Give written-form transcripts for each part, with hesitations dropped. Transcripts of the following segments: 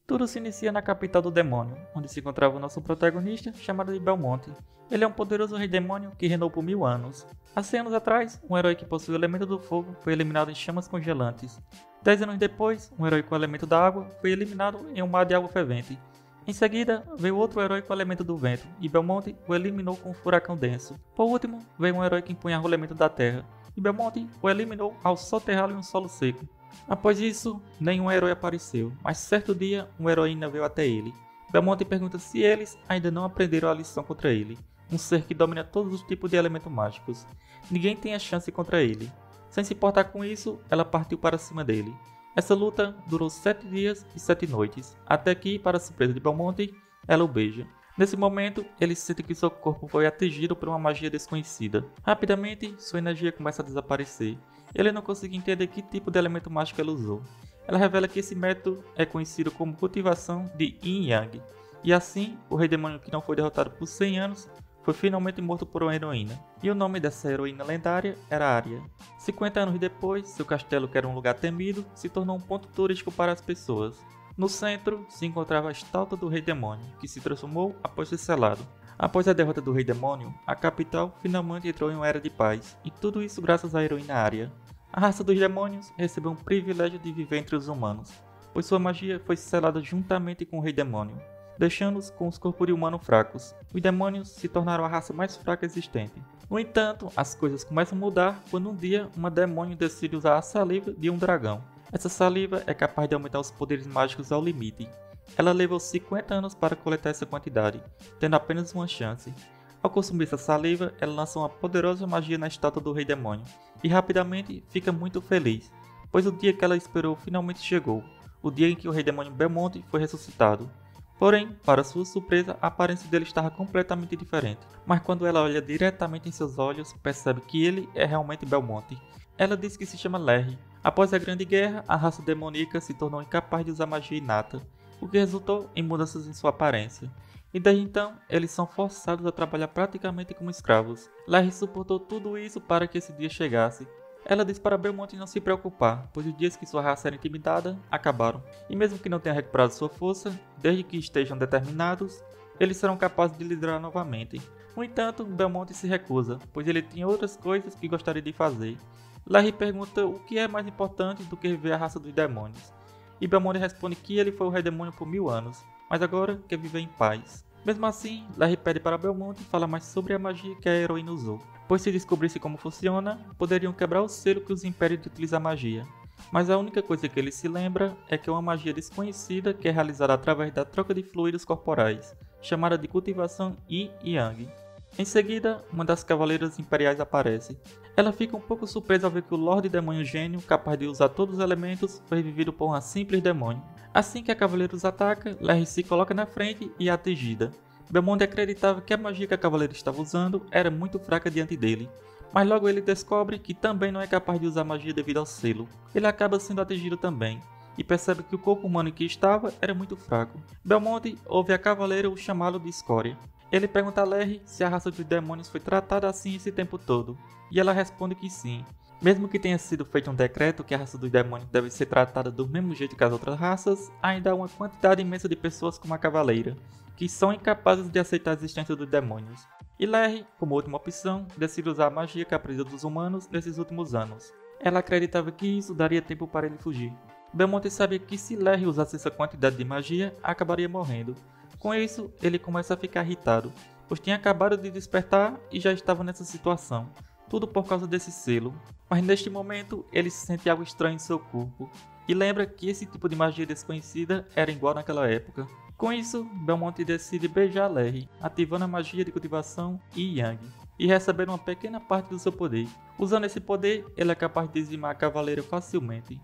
Tudo se inicia na capital do demônio, onde se encontrava o nosso protagonista, chamado de Belmonte. Ele é um poderoso rei demônio que reinou por 1000 anos. Há 100 anos atrás, um herói que possui o elemento do fogo foi eliminado em chamas congelantes. 10 anos depois, um herói com o elemento da água foi eliminado em um mar de água fervente. Em seguida, veio outro herói com o elemento do vento, e Belmonte o eliminou com um furacão denso. Por último, veio um herói que empunhava o elemento da terra, e Belmonte o eliminou ao soterrá-lo em um solo seco. Após isso, nenhum herói apareceu, mas certo dia, uma heroína veio até ele. Belmonte pergunta se eles ainda não aprenderam a lição contra ele, um ser que domina todos os tipos de elementos mágicos. Ninguém tem a chance contra ele. Sem se importar com isso, ela partiu para cima dele. Essa luta durou 7 dias e 7 noites, até que, para a surpresa de Belmonte, ela o beija. Nesse momento, ele sente que seu corpo foi atingido por uma magia desconhecida. Rapidamente, sua energia começa a desaparecer. Ele não consegue entender que tipo de elemento mágico ela usou. Ela revela que esse método é conhecido como cultivação de Yin Yang. E assim, o rei demônio que não foi derrotado por 100 anos foi finalmente morto por uma heroína. E o nome dessa heroína lendária era Arya. 50 anos depois, seu castelo, que era um lugar temido, se tornou um ponto turístico para as pessoas. No centro se encontrava a estátua do Rei Demônio, que se transformou após ser selado. Após a derrota do Rei Demônio, a capital finalmente entrou em uma era de paz, e tudo isso graças à heroína Arya. A raça dos demônios recebeu um privilégio de viver entre os humanos, pois sua magia foi selada juntamente com o Rei Demônio, deixando-os com os corpos de humanos fracos. Os demônios se tornaram a raça mais fraca existente. No entanto, as coisas começam a mudar quando um dia uma demônio decide usar a saliva de um dragão. Essa saliva é capaz de aumentar os poderes mágicos ao limite. Ela levou 50 anos para coletar essa quantidade, tendo apenas uma chance. Ao consumir essa saliva, ela lança uma poderosa magia na estátua do Rei Demônio, e rapidamente fica muito feliz, pois o dia que ela esperou finalmente chegou, o dia em que o Rei Demônio Belmonte foi ressuscitado. Porém, para sua surpresa, a aparência dele estava completamente diferente, mas quando ela olha diretamente em seus olhos, percebe que ele é realmente Belmonte. Ela diz que se chama Larry. Após a Grande Guerra, a raça demoníaca se tornou incapaz de usar magia inata, o que resultou em mudanças em sua aparência. E desde então, eles são forçados a trabalhar praticamente como escravos. Larry suportou tudo isso para que esse dia chegasse. Ela diz para Belmonte não se preocupar, pois os dias que sua raça era intimidada acabaram. E mesmo que não tenha recuperado sua força, desde que estejam determinados, eles serão capazes de liderar novamente. No entanto, Belmonte se recusa, pois ele tinha outras coisas que gostaria de fazer. Larry pergunta o que é mais importante do que viver a raça dos demônios. E Belmonte responde que ele foi o Rei Demônio por 1000 anos, mas agora quer viver em paz. Mesmo assim, Larry pede para Belmonte falar mais sobre a magia que a heroína usou, pois se descobrisse como funciona, poderiam quebrar o selo que os impedem de utilizar magia. Mas a única coisa que ele se lembra é que é uma magia desconhecida que é realizada através da troca de fluidos corporais, chamada de cultivação Yin Yang. Em seguida, uma das cavaleiras imperiais aparece. Ela fica um pouco surpresa ao ver que o Lorde Demônio Gênio, capaz de usar todos os elementos, foi revivido por uma simples demônio. Assim que a cavaleira os ataca, Larry se coloca na frente e é atingida. Belmonte acreditava que a magia que a cavaleira estava usando era muito fraca diante dele, mas logo ele descobre que também não é capaz de usar magia devido ao selo. Ele acaba sendo atingido também, e percebe que o corpo humano em que estava era muito fraco. Belmonte ouve a cavaleira o chamá-lo de escória. Ele pergunta a Larry se a raça dos demônios foi tratada assim esse tempo todo, e ela responde que sim. Mesmo que tenha sido feito um decreto que a raça dos demônios deve ser tratada do mesmo jeito que as outras raças, ainda há uma quantidade imensa de pessoas como a cavaleira, que são incapazes de aceitar a existência dos demônios. E Larry, como última opção, decide usar a magia que aprendeu dos humanos nesses últimos anos. Ela acreditava que isso daria tempo para ele fugir. Belmonte sabia que se Larry usasse essa quantidade de magia, acabaria morrendo. Com isso, ele começa a ficar irritado, pois tinha acabado de despertar e já estava nessa situação. Tudo por causa desse selo. Mas neste momento, ele se sente algo estranho em seu corpo, e lembra que esse tipo de magia desconhecida era igual naquela época. Com isso, Belmonte decide beijar Larry, ativando a magia de cultivação Yin Yang, e recebendo uma pequena parte do seu poder. Usando esse poder, ele é capaz de dizimar a cavaleira facilmente.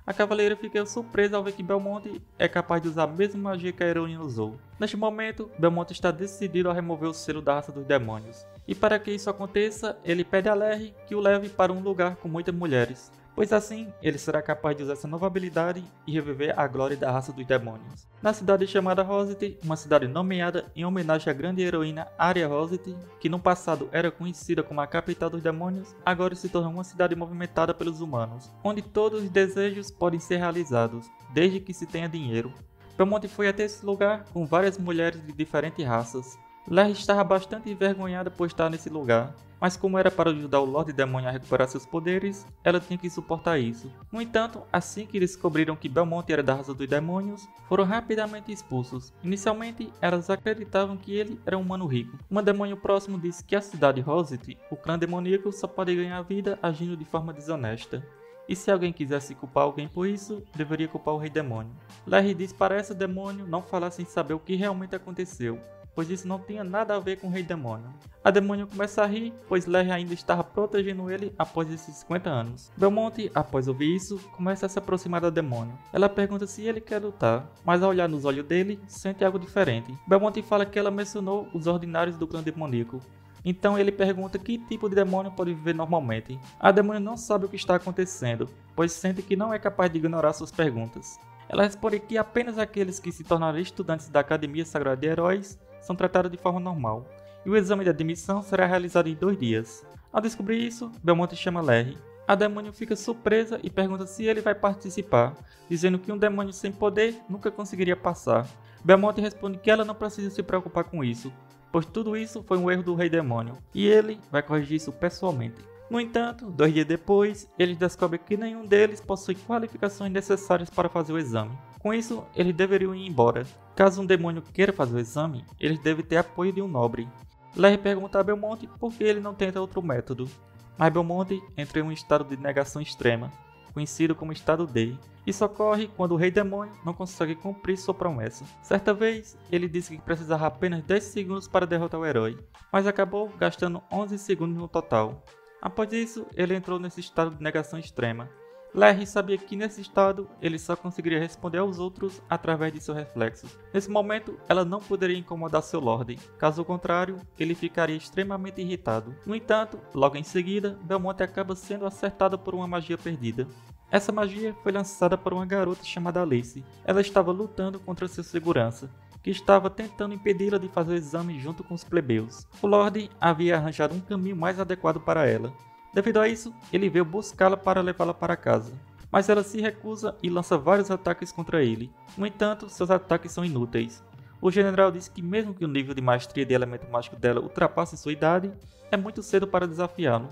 A cavaleira fica surpresa ao ver que Belmonte é capaz de usar a mesma magia que a heroína usou. Neste momento, Belmonte está decidido a remover o selo da raça dos demônios. E para que isso aconteça, ele pede a Larry que o leve para um lugar com muitas mulheres, pois assim ele será capaz de usar essa nova habilidade e reviver a glória da raça dos demônios. Na cidade chamada Rosette, uma cidade nomeada em homenagem à grande heroína Arya Rosette, que no passado era conhecida como a capital dos demônios, agora se torna uma cidade movimentada pelos humanos, onde todos os desejos podem ser realizados, desde que se tenha dinheiro. Belmonte foi até esse lugar com várias mulheres de diferentes raças. Larry estava bastante envergonhada por estar nesse lugar, mas como era para ajudar o Lorde Demônio a recuperar seus poderes, ela tinha que suportar isso. No entanto, assim que descobriram que Belmonte era da raça dos demônios, foram rapidamente expulsos. Inicialmente, elas acreditavam que ele era um humano rico. Um demônio próximo disse que a cidade Rosette, o clã demoníaco, só pode ganhar vida agindo de forma desonesta. E se alguém quisesse culpar alguém por isso, deveria culpar o Rei Demônio. Larry disse para esse demônio não falar sem saber o que realmente aconteceu, pois isso não tinha nada a ver com o Rei Demônio. A demônio começa a rir, pois Larry ainda estava protegendo ele após esses 50 anos. Belmonte, após ouvir isso, começa a se aproximar da demônio. Ela pergunta se ele quer lutar, mas ao olhar nos olhos dele, sente algo diferente. Belmonte fala que ela mencionou os ordinários do clã demoníaco. Então ele pergunta que tipo de demônio pode viver normalmente. A demônio não sabe o que está acontecendo, pois sente que não é capaz de ignorar suas perguntas. Ela responde que apenas aqueles que se tornaram estudantes da Academia Sagrada de Heróis são tratados de forma normal, e o exame de admissão será realizado em 2 dias. Ao descobrir isso, Belmonte chama Larry. A demônio fica surpresa e pergunta se ele vai participar, dizendo que um demônio sem poder nunca conseguiria passar. Belmonte responde que ela não precisa se preocupar com isso, pois tudo isso foi um erro do Rei Demônio, e ele vai corrigir isso pessoalmente. No entanto, 2 dias depois, eles descobrem que nenhum deles possui qualificações necessárias para fazer o exame. Com isso, eles deveriam ir embora. Caso um demônio queira fazer o exame, eles devem ter apoio de um nobre. Larry pergunta a Belmonte por que ele não tenta outro método, mas Belmonte entra em um estado de negação extrema, conhecido como estado D. Isso ocorre quando o Rei Demônio não consegue cumprir sua promessa. Certa vez, ele disse que precisava apenas 10 segundos para derrotar o herói, mas acabou gastando 11 segundos no total. Após isso, ele entrou nesse estado de negação extrema. Larry sabia que nesse estado, ele só conseguiria responder aos outros através de seus reflexos. Nesse momento, ela não poderia incomodar seu Lorde, caso contrário, ele ficaria extremamente irritado. No entanto, logo em seguida, Belmonte acaba sendo acertado por uma magia perdida. Essa magia foi lançada por uma garota chamada Alice. Ela estava lutando contra seu segurança, que estava tentando impedi-la de fazer o exame junto com os plebeus. O Lorde havia arranjado um caminho mais adequado para ela. Devido a isso, ele veio buscá-la para levá-la para casa, mas ela se recusa e lança vários ataques contra ele. No entanto, seus ataques são inúteis. O general diz que mesmo que o nível de maestria de elemento mágico dela ultrapasse sua idade, é muito cedo para desafiá-lo.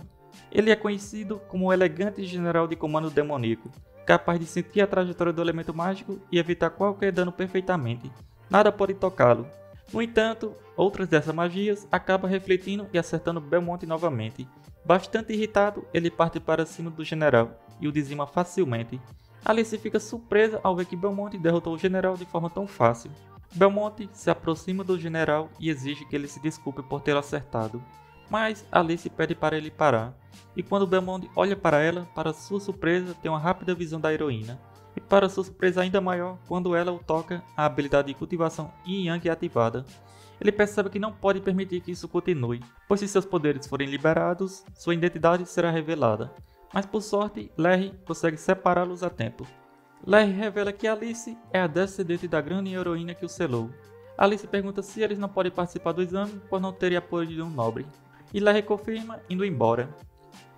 Ele é conhecido como o elegante general de comando demoníaco, capaz de sentir a trajetória do elemento mágico e evitar qualquer dano perfeitamente. Nada pode tocá-lo. No entanto, outras dessas magias acabam refletindo e acertando Belmonte novamente. Bastante irritado, ele parte para cima do general e o dizima facilmente. Alice fica surpresa ao ver que Belmonte derrotou o general de forma tão fácil. Belmonte se aproxima do general e exige que ele se desculpe por tê-lo acertado, mas Alice pede para ele parar, e quando Belmonte olha para ela, para sua surpresa, tem uma rápida visão da heroína, e para sua surpresa ainda maior, quando ela o toca, a habilidade de cultivação Yin Yang é ativada. Ele percebe que não pode permitir que isso continue, pois se seus poderes forem liberados, sua identidade será revelada. Mas por sorte, Larry consegue separá-los a tempo. Larry revela que Alice é a descendente da grande heroína que o selou. Alice pergunta se eles não podem participar do exame por não terem apoio de um nobre, e Larry confirma indo embora.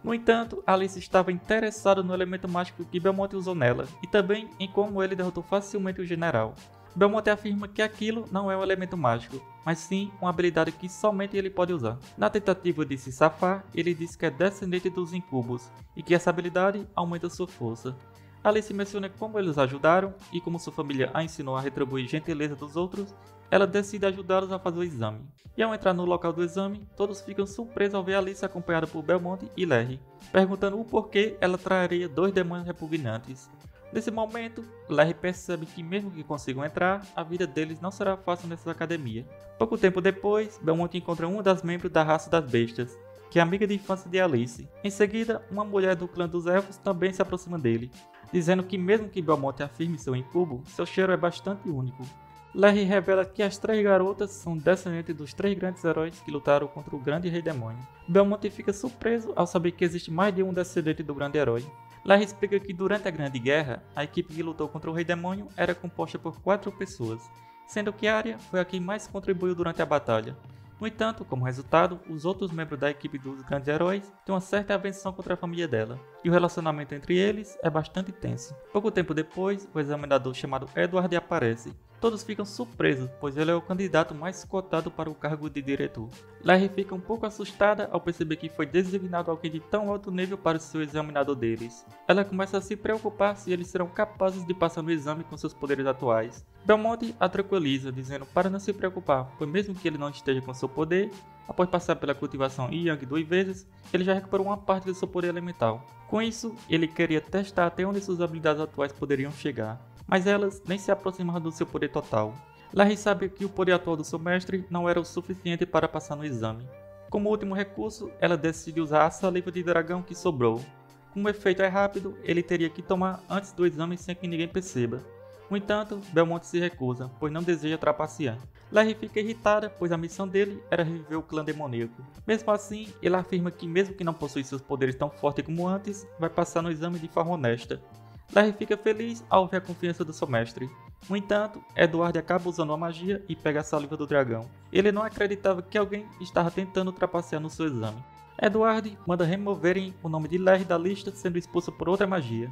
No entanto, Alice estava interessada no elemento mágico que Belmonte usou nela, e também em como ele derrotou facilmente o general. Belmonte afirma que aquilo não é um elemento mágico, mas sim uma habilidade que somente ele pode usar. Na tentativa de se safar, ele diz que é descendente dos incubos, e que essa habilidade aumenta sua força. Alice menciona como eles ajudaram, e como sua família a ensinou a retribuir gentileza dos outros, ela decide ajudá-los a fazer o exame. E ao entrar no local do exame, todos ficam surpresos ao ver Alice acompanhada por Belmonte e Larry, perguntando o porquê ela traria 2 demônios repugnantes. Nesse momento, Larry percebe que mesmo que consigam entrar, a vida deles não será fácil nessa academia. Pouco tempo depois, Belmonte encontra uma das membros da raça das bestas, que é amiga de infância de Alice. Em seguida, uma mulher do clã dos elfos também se aproxima dele, dizendo que mesmo que Belmonte afirme seu incubo, seu cheiro é bastante único. Larry revela que as 3 garotas são descendentes dos 3 grandes heróis que lutaram contra o grande Rei Demônio. Belmonte fica surpreso ao saber que existe mais de um descendente do grande herói. Larry explica que durante a Grande Guerra, a equipe que lutou contra o Rei Demônio era composta por 4 pessoas, sendo que Arya foi a que mais contribuiu durante a batalha. No entanto, como resultado, os outros membros da equipe dos grandes heróis têm uma certa aversão contra a família dela, e o relacionamento entre eles é bastante tenso. Pouco tempo depois, o examinador chamado Edward aparece, Todos ficam surpresos, pois ele é o candidato mais cotado para o cargo de diretor. Larry fica um pouco assustada ao perceber que foi designado alguém de tão alto nível para ser o examinador deles. Ela começa a se preocupar se eles serão capazes de passar no exame com seus poderes atuais. Belmonte a tranquiliza, dizendo para não se preocupar, pois mesmo que ele não esteja com seu poder, após passar pela cultivação Yang 2 vezes, ele já recuperou uma parte do seu poder elemental. Com isso, ele queria testar até onde suas habilidades atuais poderiam chegar, mas elas nem se aproximavam do seu poder total. Larry sabe que o poder atual do seu mestre não era o suficiente para passar no exame. Como último recurso, ela decide usar a saliva de dragão que sobrou. Como o efeito é rápido, ele teria que tomar antes do exame sem que ninguém perceba. No entanto, Belmonte se recusa, pois não deseja trapacear. Larry fica irritada, pois a missão dele era reviver o clã demoníaco. Mesmo assim, ele afirma que mesmo que não possui seus poderes tão fortes como antes, vai passar no exame de forma honesta. Larry fica feliz ao ver a confiança do seu mestre. No entanto, Edward acaba usando a magia e pega a saliva do dragão. Ele não acreditava que alguém estava tentando trapacear no seu exame. Edward manda removerem o nome de Larry da lista, sendo expulso por outra magia.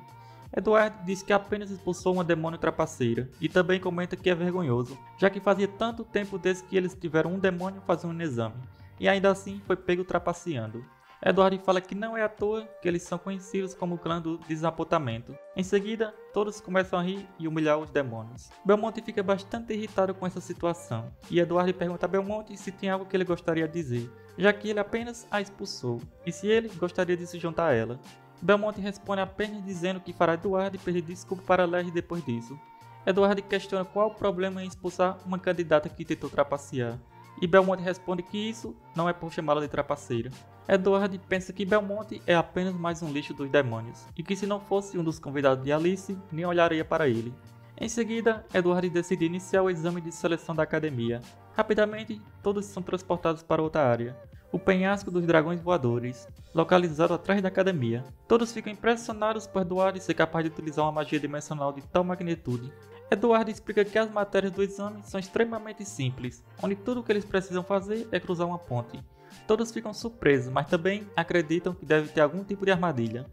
Edward diz que apenas expulsou uma demônio trapaceira, e também comenta que é vergonhoso, já que fazia tanto tempo desde que eles tiveram um demônio fazendo um exame, e ainda assim foi pego trapaceando. Edward fala que não é à toa que eles são conhecidos como o clã do desapontamento. Em seguida, todos começam a rir e humilhar os demônios. Belmonte fica bastante irritado com essa situação, e Edward pergunta a Belmonte se tem algo que ele gostaria de dizer, já que ele apenas a expulsou, e se ele gostaria de se juntar a ela. Belmonte responde apenas dizendo que fará Edward pedir desculpa para Larry depois disso. Edward questiona qual o problema em expulsar uma candidata que tentou trapacear, e Belmonte responde que isso não é por chamá-la de trapaceira. Edward pensa que Belmonte é apenas mais um lixo dos demônios, e que se não fosse um dos convidados de Alice, nem olharia para ele. Em seguida, Edward decide iniciar o exame de seleção da academia. Rapidamente, todos são transportados para outra área, o penhasco dos dragões voadores, localizado atrás da academia. Todos ficam impressionados por Edward ser capaz de utilizar uma magia dimensional de tal magnitude. Edward explica que as matérias do exame são extremamente simples, onde tudo o que eles precisam fazer é cruzar uma ponte. Todos ficam surpresos, mas também acreditam que deve ter algum tipo de armadilha.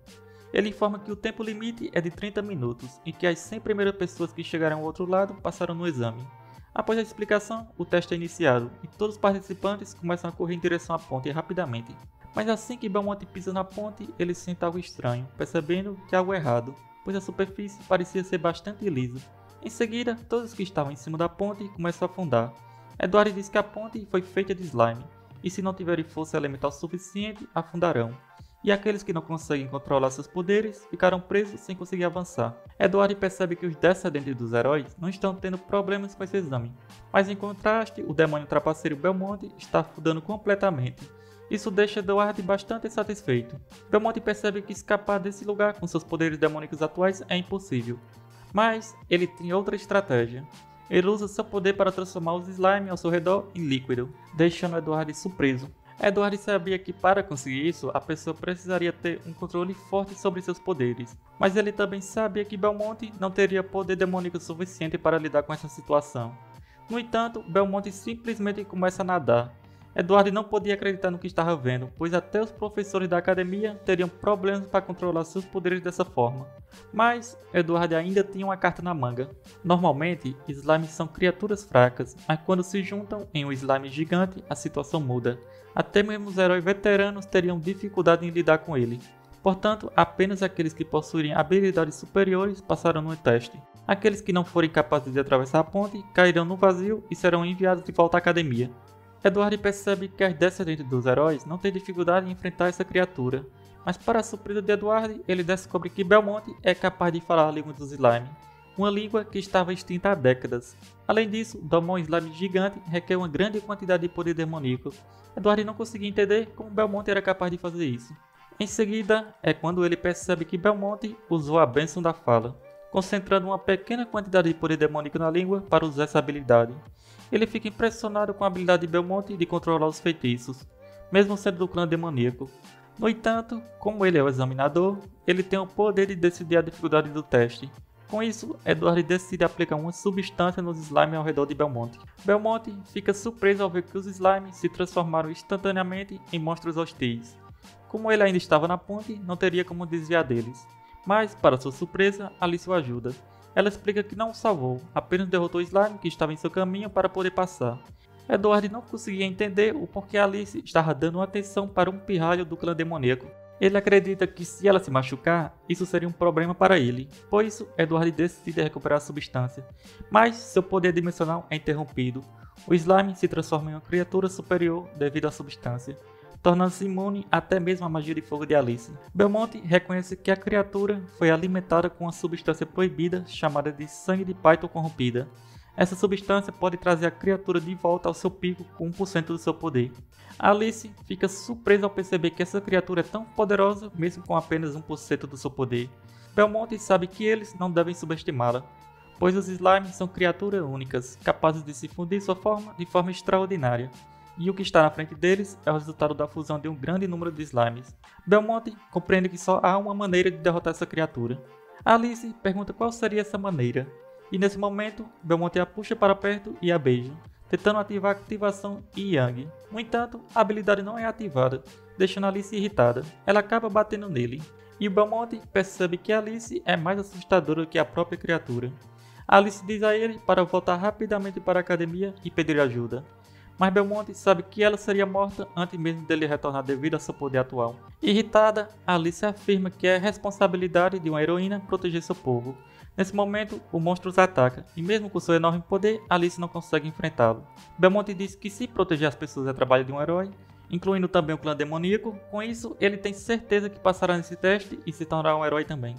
Ele informa que o tempo limite é de 30 minutos e que as 100 primeiras pessoas que chegarem ao outro lado passaram no exame. Após a explicação, o teste é iniciado e todos os participantes começam a correr em direção à ponte rapidamente. Mas assim que Belmonte pisa na ponte, ele sente algo estranho, percebendo que há algo errado, pois a superfície parecia ser bastante lisa. Em seguida, todos que estavam em cima da ponte começam a afundar. Edward diz que a ponte foi feita de slime, e se não tiverem força elemental suficiente, afundarão. E aqueles que não conseguem controlar seus poderes ficarão presos sem conseguir avançar. Edward percebe que os descendentes dos heróis não estão tendo problemas com esse exame, mas em contraste, o demônio trapaceiro Belmonte está afundando completamente. Isso deixa Edward bastante satisfeito. Belmonte percebe que escapar desse lugar com seus poderes demônicos atuais é impossível, mas ele tem outra estratégia. Ele usa seu poder para transformar os slime ao seu redor em líquido, deixando Edward surpreso. Edward sabia que para conseguir isso, a pessoa precisaria ter um controle forte sobre seus poderes, mas ele também sabia que Belmonte não teria poder demônico suficiente para lidar com essa situação. No entanto, Belmonte simplesmente começa a nadar. Edward não podia acreditar no que estava vendo, pois até os professores da academia teriam problemas para controlar seus poderes dessa forma. Mas Edward ainda tinha uma carta na manga. Normalmente, slimes são criaturas fracas, mas quando se juntam em um slime gigante, a situação muda. Até mesmo os heróis veteranos teriam dificuldade em lidar com ele. Portanto, apenas aqueles que possuírem habilidades superiores passarão no teste. Aqueles que não forem capazes de atravessar a ponte cairão no vazio e serão enviados de volta à academia. Edward percebe que as descendentes dos heróis não têm dificuldade em enfrentar essa criatura, mas para a surpresa de Edward, ele descobre que Belmonte é capaz de falar a língua dos slime, uma língua que estava extinta há décadas. Além disso, domar um slime gigante requer uma grande quantidade de poder demoníaco. Edward não conseguia entender como Belmonte era capaz de fazer isso. Em seguida, é quando ele percebe que Belmonte usou a bênção da fala, concentrando uma pequena quantidade de poder demônico na língua para usar essa habilidade. Ele fica impressionado com a habilidade de Belmonte de controlar os feitiços, mesmo sendo do clã demoníaco. No entanto, como ele é o examinador, ele tem o poder de decidir a dificuldade do teste. Com isso, Edward decide aplicar uma substância nos slimes ao redor de Belmonte. Belmonte fica surpreso ao ver que os slimes se transformaram instantaneamente em monstros hostis. Como ele ainda estava na ponte, não teria como desviar deles. Mas, para sua surpresa, Alice o ajuda. Ela explica que não o salvou, apenas derrotou o slime que estava em seu caminho para poder passar. Edward não conseguia entender o porquê Alice estava dando atenção para um pirralho do clã demoníaco. Ele acredita que se ela se machucar, isso seria um problema para ele. Por isso, Edward decide recuperar a substância, mas seu poder dimensional é interrompido. O slime se transforma em uma criatura superior devido à substância, tornando-se imune até mesmo à magia de fogo de Alice. Belmont reconhece que a criatura foi alimentada com uma substância proibida chamada de sangue de Python corrompida. Essa substância pode trazer a criatura de volta ao seu pico com 1% do seu poder. Alice fica surpresa ao perceber que essa criatura é tão poderosa mesmo com apenas 1% do seu poder. Belmont sabe que eles não devem subestimá-la, pois os slimes são criaturas únicas, capazes de se fundir sua forma de forma extraordinária. E o que está na frente deles é o resultado da fusão de um grande número de slimes. Belmont compreende que só há uma maneira de derrotar essa criatura. Alice pergunta qual seria essa maneira, e nesse momento Belmont a puxa para perto e a beija, tentando ativar a ativação Yang. No entanto, a habilidade não é ativada, deixando Alice irritada. Ela acaba batendo nele, e Belmont percebe que Alice é mais assustadora que a própria criatura. Alice diz a ele para voltar rapidamente para a academia e pedir ajuda. Mas Belmont sabe que ela seria morta antes mesmo dele retornar devido ao seu poder atual. Irritada, Alice afirma que é responsabilidade de uma heroína proteger seu povo. Nesse momento, o monstro os ataca, e mesmo com seu enorme poder, Alice não consegue enfrentá-lo. Belmont diz que se proteger as pessoas é trabalho de um herói, incluindo também o clã demoníaco. Com isso, ele tem certeza que passará nesse teste e se tornará um herói também.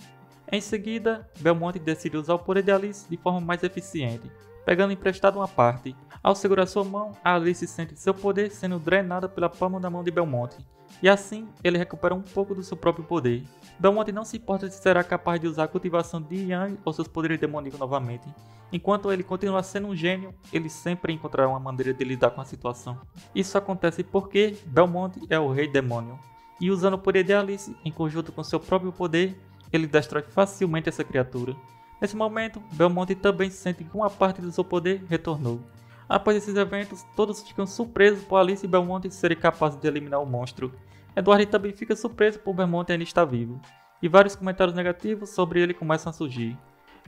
Em seguida, Belmont decide usar o poder de Alice de forma mais eficiente, pegando emprestado uma parte. Ao segurar sua mão, Alice sente seu poder sendo drenado pela palma da mão de Belmont, e assim ele recupera um pouco do seu próprio poder. Belmont não se importa se será capaz de usar a cultivação de Yang ou seus poderes demoníacos novamente. Enquanto ele continua sendo um gênio, ele sempre encontrará uma maneira de lidar com a situação. Isso acontece porque Belmont é o Rei Demônio, e usando o poder de Alice em conjunto com seu próprio poder, ele destrói facilmente essa criatura. Nesse momento, Belmont também sente que uma parte do seu poder retornou. Após esses eventos, todos ficam surpresos por Alice e Belmont serem capazes de eliminar o monstro. Edward também fica surpreso por Belmont ainda estar vivo, e vários comentários negativos sobre ele começam a surgir.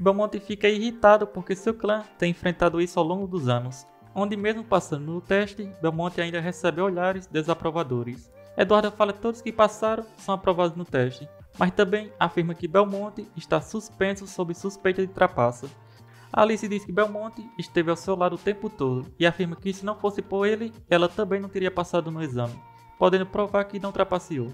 Belmont fica irritado porque seu clã tem enfrentado isso ao longo dos anos, onde mesmo passando no teste, Belmont ainda recebe olhares desaprovadores. Edward fala que todos que passaram são aprovados no teste, mas também afirma que Belmont está suspenso sob suspeita de trapaça. Alice diz que Belmont esteve ao seu lado o tempo todo e afirma que se não fosse por ele, ela também não teria passado no exame, podendo provar que não trapaceou.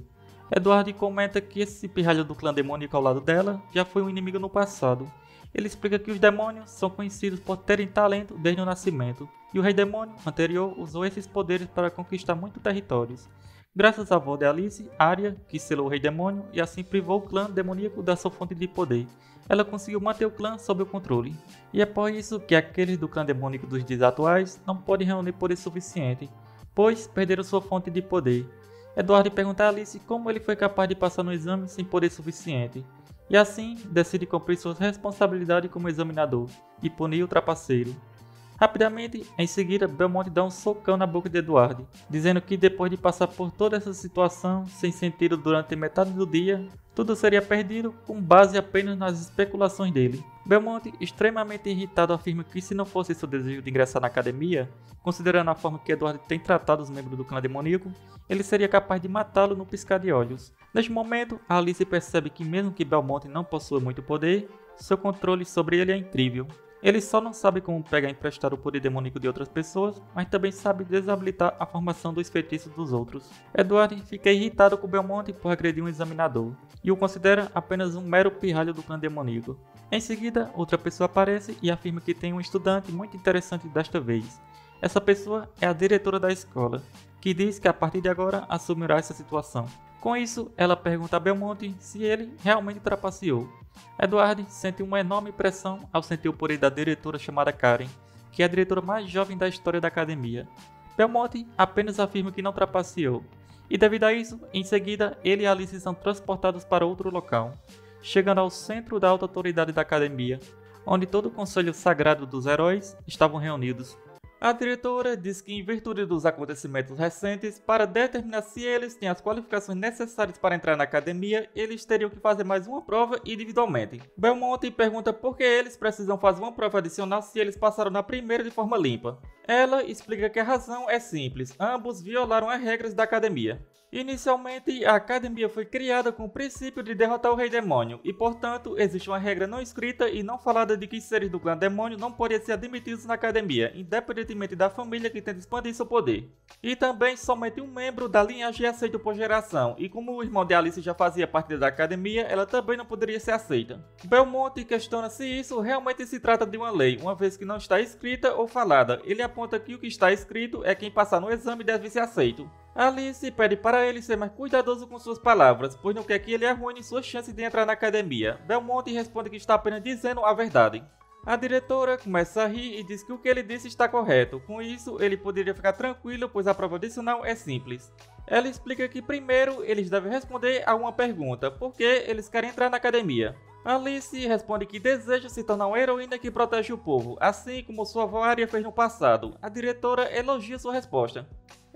Edward comenta que esse pirralho do clã demoníaco ao lado dela já foi um inimigo no passado. Ele explica que os demônios são conhecidos por terem talento desde o nascimento, e o rei demônio anterior usou esses poderes para conquistar muitos territórios. Graças à avó de Alice, Arya, que selou o rei demônio e assim privou o clã demoníaco da sua fonte de poder, ela conseguiu manter o clã sob o controle. E é por isso que aqueles do clã demoníaco dos dias atuais não podem reunir poder suficiente, pois perderam sua fonte de poder. Edward pergunta a Alice como ele foi capaz de passar no exame sem poder suficiente, e assim decide cumprir suas responsabilidades como examinador e punir o trapaceiro. Rapidamente, em seguida, Belmont dá um socão na boca de Edward, dizendo que depois de passar por toda essa situação sem sentido durante metade do dia, tudo seria perdido com base apenas nas especulações dele. Belmont, extremamente irritado, afirma que se não fosse seu desejo de ingressar na academia, considerando a forma que Edward tem tratado os membros do clã demoníaco, ele seria capaz de matá-lo no piscar de olhos. Neste momento, Alice percebe que mesmo que Belmont não possua muito poder, seu controle sobre ele é incrível. Ele só não sabe como pegar emprestado o poder demoníaco de outras pessoas, mas também sabe desabilitar a formação dos feitiços dos outros. Edward fica irritado com Belmont por agredir um examinador, e o considera apenas um mero pirralho do clã demoníaco. Em seguida, outra pessoa aparece e afirma que tem um estudante muito interessante desta vez. Essa pessoa é a diretora da escola, que diz que a partir de agora assumirá essa situação. Com isso, ela pergunta a Belmont se ele realmente trapaceou. Edward sente uma enorme pressão ao sentir o poder da diretora chamada Karen, que é a diretora mais jovem da história da academia. Belmont apenas afirma que não trapaceou, e devido a isso, em seguida, ele e Alice são transportados para outro local, chegando ao centro da alta autoridade da academia, onde todo o conselho sagrado dos heróis estavam reunidos. A diretora diz que, em virtude dos acontecimentos recentes, para determinar se eles têm as qualificações necessárias para entrar na academia, eles teriam que fazer mais uma prova individualmente. Belmonte pergunta por que eles precisam fazer uma prova adicional se eles passaram na primeira de forma limpa. Ela explica que a razão é simples, ambos violaram as regras da academia. Inicialmente, a academia foi criada com o princípio de derrotar o Rei Demônio, e portanto, existe uma regra não escrita e não falada de que seres do clã Demônio não podem ser admitidos na academia, independentemente da família que tenta expandir seu poder. E também somente um membro da linhagem é aceito por geração, e como o irmão de Alice já fazia parte da academia, ela também não poderia ser aceita. Belmonte questiona se isso realmente se trata de uma lei, uma vez que não está escrita ou falada. Ele aponta que o que está escrito é quem passar no exame deve ser aceito. Alice pede para ele ser mais cuidadoso com suas palavras, pois não quer que ele arruine suas chances de entrar na academia. Belmonte responde que está apenas dizendo a verdade. A diretora começa a rir e diz que o que ele disse está correto. Com isso, ele poderia ficar tranquilo, pois a prova adicional é simples. Ela explica que primeiro eles devem responder a uma pergunta: por que eles querem entrar na academia? Alice responde que deseja se tornar uma heroína que protege o povo, assim como sua avó Arya fez no passado. A diretora elogia sua resposta.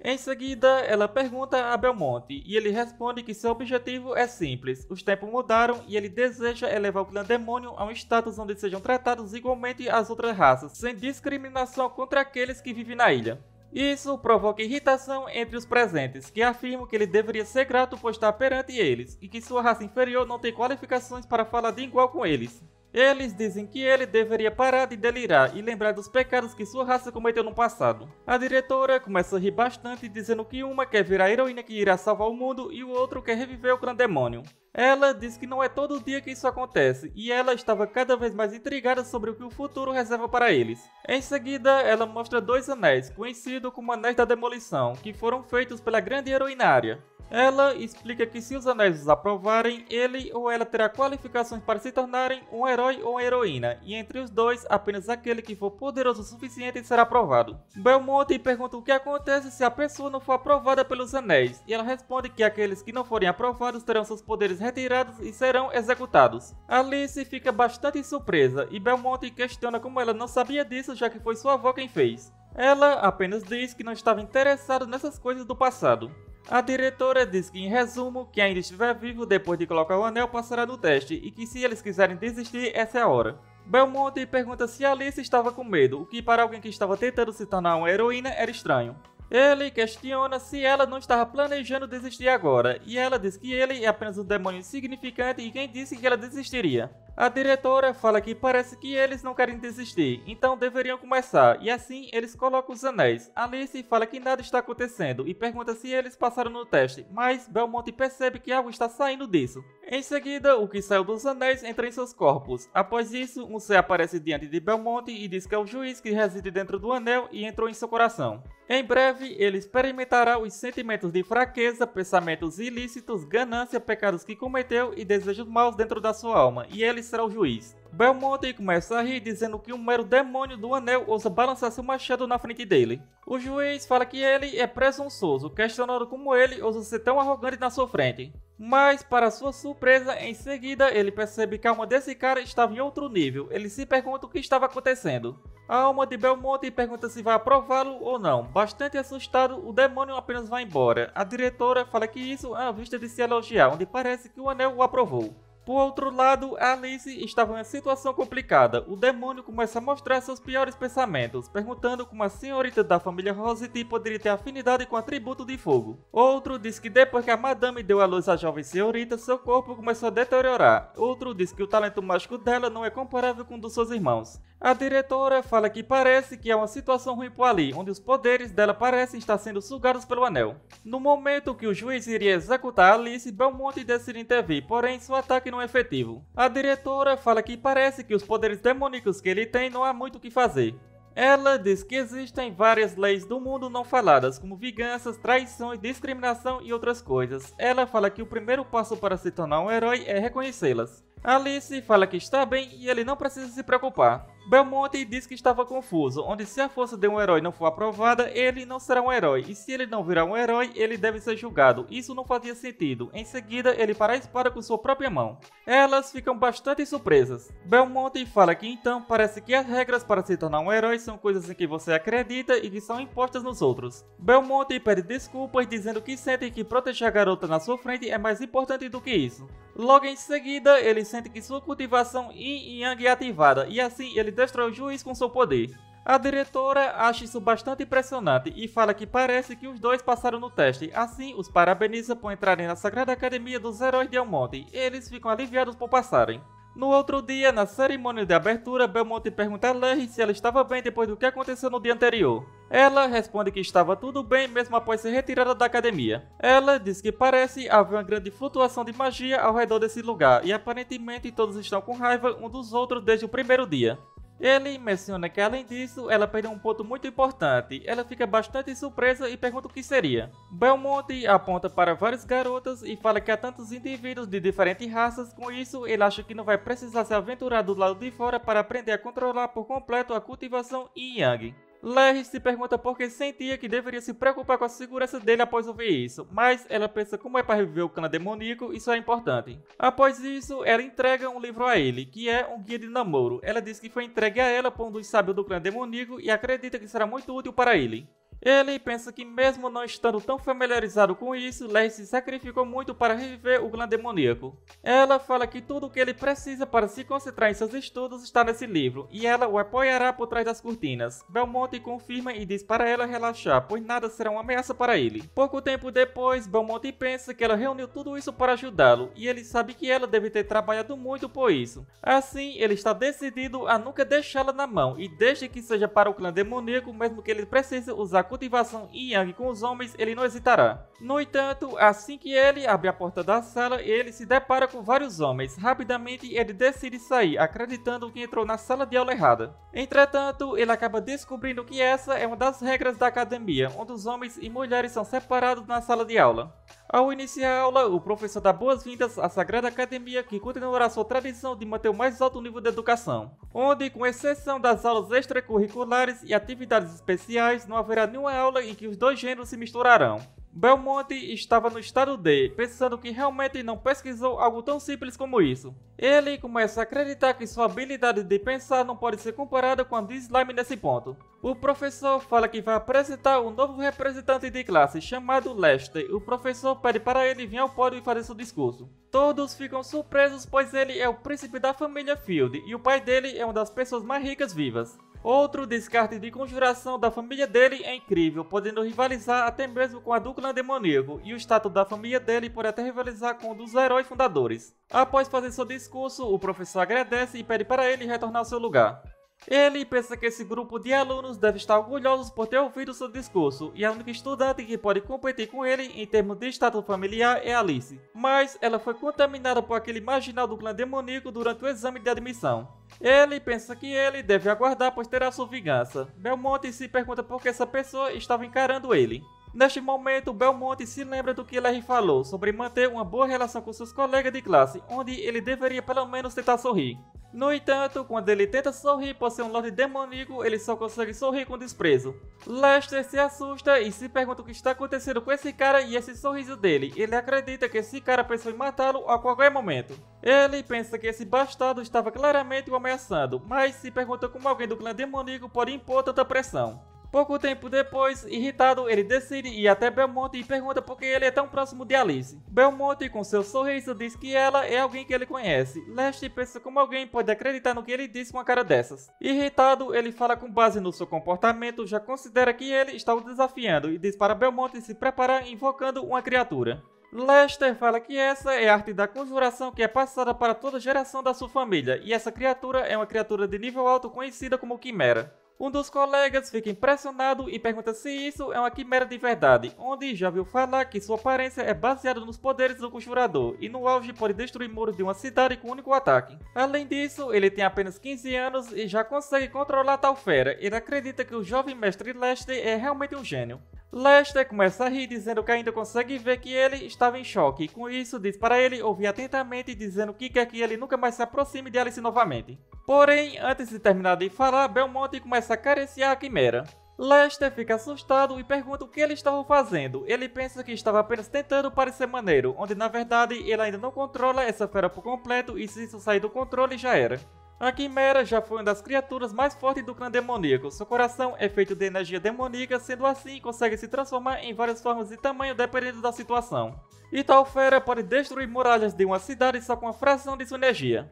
Em seguida, ela pergunta a Belmonte, e ele responde que seu objetivo é simples. Os tempos mudaram e ele deseja elevar o clã Demônio a um status onde sejam tratados igualmente às outras raças, sem discriminação contra aqueles que vivem na ilha. Isso provoca irritação entre os presentes, que afirmam que ele deveria ser grato por estar perante eles, e que sua raça inferior não tem qualificações para falar de igual com eles. Eles dizem que ele deveria parar de delirar e lembrar dos pecados que sua raça cometeu no passado. A diretora começa a rir bastante, dizendo que uma quer virar a heroína que irá salvar o mundo e o outro quer reviver o clã Demônio. Ela diz que não é todo dia que isso acontece, e ela estava cada vez mais intrigada sobre o que o futuro reserva para eles. Em seguida, ela mostra 2 anéis, conhecidos como Anéis da Demolição, que foram feitos pela grande heroína Arya. Ela explica que se os anéis os aprovarem, ele ou ela terá qualificações para se tornarem um herói ou uma heroína, e entre os dois, apenas aquele que for poderoso o suficiente será aprovado. Belmonte pergunta o que acontece se a pessoa não for aprovada pelos anéis, e ela responde que aqueles que não forem aprovados terão seus poderes retirados e serão executados. Alice fica bastante surpresa, e Belmonte questiona como ela não sabia disso, já que foi sua avó quem fez. Ela apenas diz que não estava interessada nessas coisas do passado. A diretora diz que, em resumo, quem ainda estiver vivo depois de colocar o anel passará no teste e que se eles quiserem desistir, essa é a hora. Belmonte pergunta se Alice estava com medo, o que para alguém que estava tentando se tornar uma heroína era estranho. Ele questiona se ela não estava planejando desistir agora, e ela diz que ele é apenas um demônio insignificante e quem disse que ela desistiria. A diretora fala que parece que eles não querem desistir, então deveriam começar, e assim eles colocam os anéis. Alice fala que nada está acontecendo e pergunta se eles passaram no teste, mas Belmonte percebe que algo está saindo disso. Em seguida, o que saiu dos anéis entra em seus corpos. Após isso, um ser aparece diante de Belmonte e diz que é o juiz que reside dentro do anel e entrou em seu coração. Em breve, ele experimentará os sentimentos de fraqueza, pensamentos ilícitos, ganância, pecados que cometeu e desejos maus dentro da sua alma, e ele será o juiz. Belmonte começa a rir, dizendo que um mero demônio do anel ousa balançar seu machado na frente dele. O juiz fala que ele é presunçoso, questionando como ele ousa ser tão arrogante na sua frente. Mas, para sua surpresa, em seguida ele percebe que a alma desse cara estava em outro nível. Ele se pergunta o que estava acontecendo. A alma de Belmonte pergunta se vai aprová-lo ou não. Bastante assustado, o demônio apenas vai embora. A diretora fala que isso é uma vista de se elogiar, onde parece que o anel o aprovou. Por outro lado, Alice estava em uma situação complicada. O demônio começa a mostrar seus piores pensamentos, perguntando como a senhorita da família Rosity poderia ter afinidade com o atributo de fogo. Outro diz que depois que a madame deu à luz à jovem senhorita, seu corpo começou a deteriorar. Outro diz que o talento mágico dela não é comparável com o dos seus irmãos. A diretora fala que parece que é uma situação ruim por ali, onde os poderes dela parecem estar sendo sugados pelo anel. No momento que o juiz iria executar Alice, Belmonte decide intervir, porém seu ataque não é efetivo. A diretora fala que parece que os poderes demoníacos que ele tem não há muito o que fazer. Ela diz que existem várias leis do mundo não faladas, como vinganças, traições, discriminação e outras coisas. Ela fala que o primeiro passo para se tornar um herói é reconhecê-las. Alice fala que está bem e ele não precisa se preocupar. Belmonte diz que estava confuso, onde se a força de um herói não for aprovada, ele não será um herói, e se ele não virar um herói, ele deve ser julgado. Isso não fazia sentido. Em seguida, ele para a espada com sua própria mão. Elas ficam bastante surpresas. Belmonte fala que então parece que as regras para se tornar um herói são coisas em que você acredita e que são impostas nos outros. Belmonte pede desculpas dizendo que sente que proteger a garota na sua frente é mais importante do que isso. Logo em seguida, ele sente que sua cultivação Yin e Yang é ativada e assim ele destrói o juiz com seu poder. A diretora acha isso bastante impressionante e fala que parece que os dois passaram no teste, assim os parabeniza por entrarem na Sagrada Academia dos Heróis de Elmonte. Eles ficam aliviados por passarem. No outro dia, na cerimônia de abertura, Belmonte pergunta a Larry se ela estava bem depois do que aconteceu no dia anterior. Ela responde que estava tudo bem mesmo após ser retirada da academia. Ela diz que parece haver uma grande flutuação de magia ao redor desse lugar e aparentemente todos estão com raiva um dos outros desde o primeiro dia. Ele menciona que além disso, ela perdeu um ponto muito importante. Ela fica bastante surpresa e pergunta o que seria. Belmonte aponta para várias garotas e fala que há tantos indivíduos de diferentes raças, com isso ele acha que não vai precisar se aventurar do lado de fora para aprender a controlar por completo a cultivação Yin Yang. Larry se pergunta por que sentia que deveria se preocupar com a segurança dele após ouvir isso, mas ela pensa como é para reviver o clã demoníaco, isso é importante. Após isso, ela entrega um livro a ele, que é um guia de namoro. Ela diz que foi entregue a ela por um dos sábios do clã demoníaco e acredita que será muito útil para ele. Ele pensa que mesmo não estando tão familiarizado com isso, Larry se sacrificou muito para reviver o clã demoníaco. Ela fala que tudo o que ele precisa para se concentrar em seus estudos está nesse livro, e ela o apoiará por trás das cortinas. Belmonte confirma e diz para ela relaxar, pois nada será uma ameaça para ele. Pouco tempo depois, Belmonte pensa que ela reuniu tudo isso para ajudá-lo, e ele sabe que ela deve ter trabalhado muito por isso. Assim, ele está decidido a nunca deixá-la na mão, e desde que seja para o clã demoníaco, mesmo que ele precise usar cultivação Yin Yang com os homens, ele não hesitará. No entanto, assim que ele abre a porta da sala, ele se depara com vários homens. Rapidamente, ele decide sair, acreditando que entrou na sala de aula errada. Entretanto, ele acaba descobrindo que essa é uma das regras da academia, onde os homens e mulheres são separados na sala de aula. Ao iniciar a aula, o professor dá boas-vindas à Sagrada Academia, que continuará sua tradição de manter o mais alto nível de educação, onde, com exceção das aulas extracurriculares e atividades especiais, não haverá nenhuma aula em que os dois gêneros se misturarão. Belmonte estava no estado D, pensando que realmente não pesquisou algo tão simples como isso. Ele começa a acreditar que sua habilidade de pensar não pode ser comparada com a de Slime nesse ponto. O professor fala que vai apresentar um novo representante de classe chamado Lester. O professor pede para ele vir ao pódio e fazer seu discurso. Todos ficam surpresos, pois ele é o príncipe da família Field e o pai dele é uma das pessoas mais ricas vivas. Outro descarte de conjuração da família dele é incrível, podendo rivalizar até mesmo com a do clã demoníaco, e o status da família dele pode até rivalizar com o dos heróis fundadores. Após fazer seu discurso, o professor agradece e pede para ele retornar ao seu lugar. Ele pensa que esse grupo de alunos deve estar orgulhosos por ter ouvido seu discurso, e a única estudante que pode competir com ele em termos de status familiar é Alice. Mas ela foi contaminada por aquele marginal do clã demoníaco durante o exame de admissão. Ele pensa que ele deve aguardar pois terá sua vingança. Belmonte se pergunta por que essa pessoa estava encarando ele. Neste momento, Belmonte se lembra do que Larry falou sobre manter uma boa relação com seus colegas de classe, onde ele deveria pelo menos tentar sorrir. No entanto, quando ele tenta sorrir por ser um Lorde demoníaco, ele só consegue sorrir com desprezo. Lester se assusta e se pergunta o que está acontecendo com esse cara e esse sorriso dele. Ele acredita que esse cara pensou em matá-lo a qualquer momento. Ele pensa que esse bastardo estava claramente o ameaçando, mas se pergunta como alguém do clã demoníaco pode impor tanta pressão. Pouco tempo depois, irritado, ele decide ir até Belmonte e pergunta por que ele é tão próximo de Alice. Belmonte, com seu sorriso, diz que ela é alguém que ele conhece. Lester pensa como alguém pode acreditar no que ele diz com uma cara dessas. Irritado, ele fala com base no seu comportamento, já considera que ele está o desafiando e diz para Belmonte se preparar invocando uma criatura. Lester fala que essa é a arte da conjuração que é passada para toda geração da sua família, e essa criatura é uma criatura de nível alto conhecida como Quimera. Um dos colegas fica impressionado e pergunta se isso é uma quimera de verdade, onde já viu falar que sua aparência é baseada nos poderes do conjurador e no auge pode destruir muros de uma cidade com um único ataque. Além disso, ele tem apenas 15 anos e já consegue controlar tal fera. Ele acredita que o jovem mestre Lester é realmente um gênio. Lester começa a rir dizendo que ainda consegue ver que ele estava em choque e com isso diz para ele ouvir atentamente dizendo que quer que ele nunca mais se aproxime de Alice novamente. Porém, antes de terminar de falar, Belmonte começa a acariciar a quimera. Lester fica assustado e pergunta o que ele estava fazendo. Ele pensa que estava apenas tentando parecer maneiro, onde na verdade ele ainda não controla essa fera por completo e se isso sair do controle já era. A Quimera já foi uma das criaturas mais fortes do clã demoníaco. Seu coração é feito de energia demoníaca, sendo assim consegue se transformar em várias formas e tamanho dependendo da situação. E tal fera pode destruir muralhas de uma cidade só com uma fração de sua energia.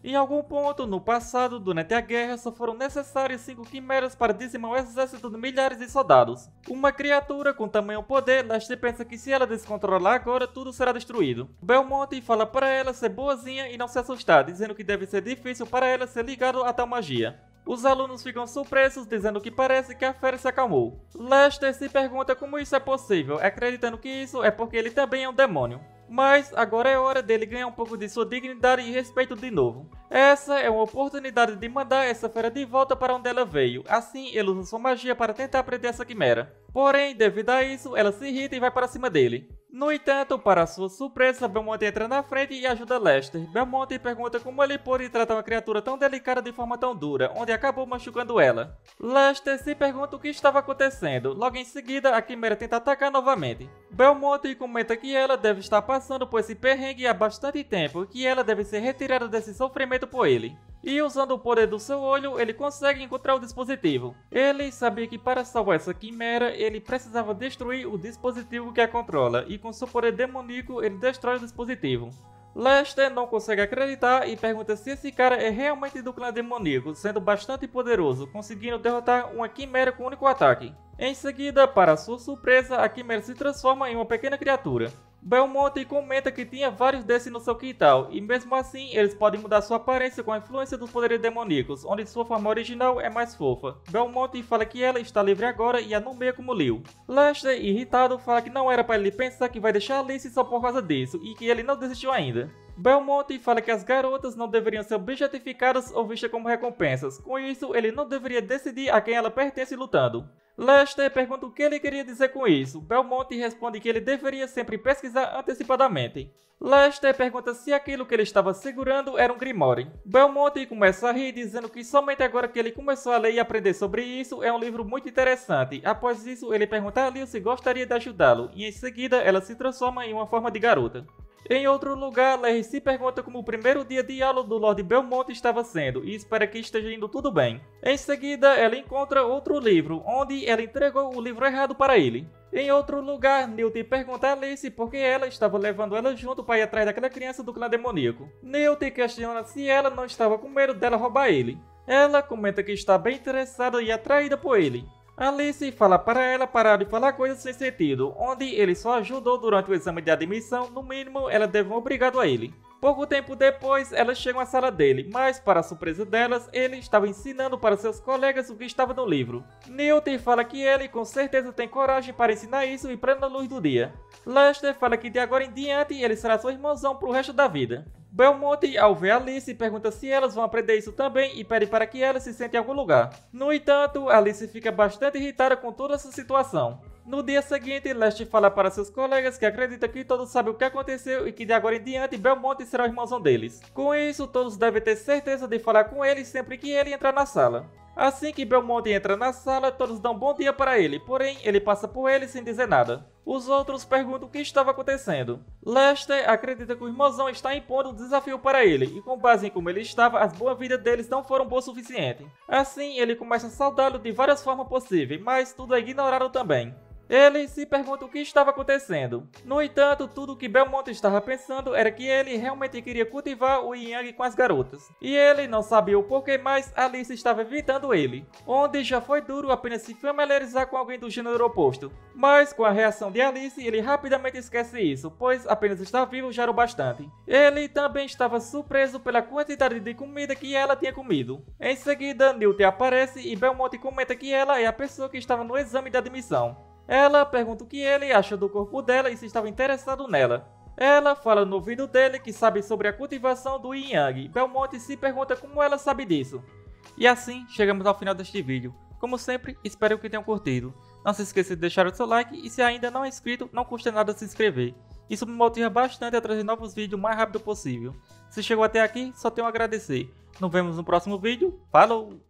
Em algum ponto, no passado, durante a guerra, só foram necessárias 5 quimeras para dizimar um exército de milhares de soldados. Uma criatura com tamanho poder, Lester pensa que se ela descontrolar agora, tudo será destruído. Belmonte fala para ela ser boazinha e não se assustar, dizendo que deve ser difícil para ela ser ligado a tal magia. Os alunos ficam surpresos, dizendo que parece que a fera se acalmou. Lester se pergunta como isso é possível, acreditando que isso é porque ele também é um demônio. Mas agora é hora dele ganhar um pouco de sua dignidade e respeito de novo. Essa é uma oportunidade de mandar essa fera de volta para onde ela veio, assim ele usa sua magia para tentar prender essa quimera. Porém, devido a isso, ela se irrita e vai para cima dele. No entanto, para sua surpresa, Belmonte entra na frente e ajuda Lester. Belmonte pergunta como ele pôde tratar uma criatura tão delicada de forma tão dura, onde acabou machucando ela. Lester se pergunta o que estava acontecendo. Logo em seguida, a quimera tenta atacar novamente. Belmonte comenta que ela deve estar passando por esse perrengue há bastante tempo e que ela deve ser retirada desse sofrimento por ele. E usando o poder do seu olho, ele consegue encontrar o dispositivo. Ele sabia que para salvar essa quimera, ele precisava destruir o dispositivo que a controla, e com seu poder demoníaco, ele destrói o dispositivo. Lester não consegue acreditar e pergunta se esse cara é realmente do clã demoníaco, sendo bastante poderoso, conseguindo derrotar uma quimera com um único ataque. Em seguida, para sua surpresa, a quimera se transforma em uma pequena criatura. Belmonte comenta que tinha vários desses no seu quintal, e mesmo assim eles podem mudar sua aparência com a influência dos poderes demoníacos, onde sua forma original é mais fofa. Belmonte fala que ela está livre agora e a nomeia como Lil. Lester, irritado, fala que não era para ele pensar que vai deixar Alice só por causa disso, e que ele não desistiu ainda. Belmonte fala que as garotas não deveriam ser objetificadas ou vistas como recompensas, com isso ele não deveria decidir a quem ela pertence lutando. Lester pergunta o que ele queria dizer com isso. Belmonte responde que ele deveria sempre pesquisar antecipadamente. Lester pergunta se aquilo que ele estava segurando era um Grimoire. Belmonte começa a rir, dizendo que somente agora que ele começou a ler e aprender sobre isso é um livro muito interessante. Após isso, ele pergunta a Lil se gostaria de ajudá-lo, e em seguida ela se transforma em uma forma de garota. Em outro lugar, Larry se pergunta como o primeiro dia de aula do Lord Belmonte estava sendo e espera que esteja indo tudo bem. Em seguida, ela encontra outro livro, onde ela entregou o livro errado para ele. Em outro lugar, Newt pergunta a Alice por que ela estava levando ela junto para ir atrás daquela criança do clã demoníaco. Newt questiona se ela não estava com medo dela roubar ele. Ela comenta que está bem interessada e atraída por ele. Alice fala para ela parar de falar coisas sem sentido, onde ele só ajudou durante o exame de admissão, no mínimo ela deve um obrigado a ele. Pouco tempo depois, elas chegam à sala dele, mas para a surpresa delas, ele estava ensinando para seus colegas o que estava no livro. Newt fala que ele com certeza tem coragem para ensinar isso em plena luz do dia. Lester fala que de agora em diante ele será seu irmãozão pro resto da vida. Belmonte, ao ver Alice, pergunta se elas vão aprender isso também e pede para que ela se sente em algum lugar. No entanto, Alice fica bastante irritada com toda essa situação. No dia seguinte, Lester fala para seus colegas que acredita que todos sabem o que aconteceu e que de agora em diante Belmonte será o irmãozão deles. Com isso, todos devem ter certeza de falar com ele sempre que ele entrar na sala. Assim que Belmonte entra na sala, todos dão bom dia para ele, porém ele passa por ele sem dizer nada. Os outros perguntam o que estava acontecendo. Lester acredita que o irmãozão está impondo um desafio para ele, e com base em como ele estava, as boas-vindas deles não foram boas o suficiente. Assim, ele começa a saudá-lo de várias formas possíveis, mas tudo é ignorado também. Ele se pergunta o que estava acontecendo. No entanto, tudo o que Belmonte estava pensando era que ele realmente queria cultivar o Yin Yang com as garotas. E ele não sabia o porquê, mas Alice estava evitando ele. Onde já foi duro apenas se familiarizar com alguém do gênero oposto. Mas com a reação de Alice, ele rapidamente esquece isso, pois apenas estar vivo já era o bastante. Ele também estava surpreso pela quantidade de comida que ela tinha comido. Em seguida, Newt aparece e Belmonte comenta que ela é a pessoa que estava no exame de admissão. Ela pergunta o que ele acha do corpo dela e se estava interessado nela. Ela fala no ouvido dele que sabe sobre a cultivação do Yin Yang. Belmonte se pergunta como ela sabe disso. E assim, chegamos ao final deste vídeo. Como sempre, espero que tenham curtido. Não se esqueça de deixar o seu like e se ainda não é inscrito, não custa nada se inscrever. Isso me motiva bastante a trazer novos vídeos o mais rápido possível. Se chegou até aqui, só tenho a agradecer. Nos vemos no próximo vídeo. Falou!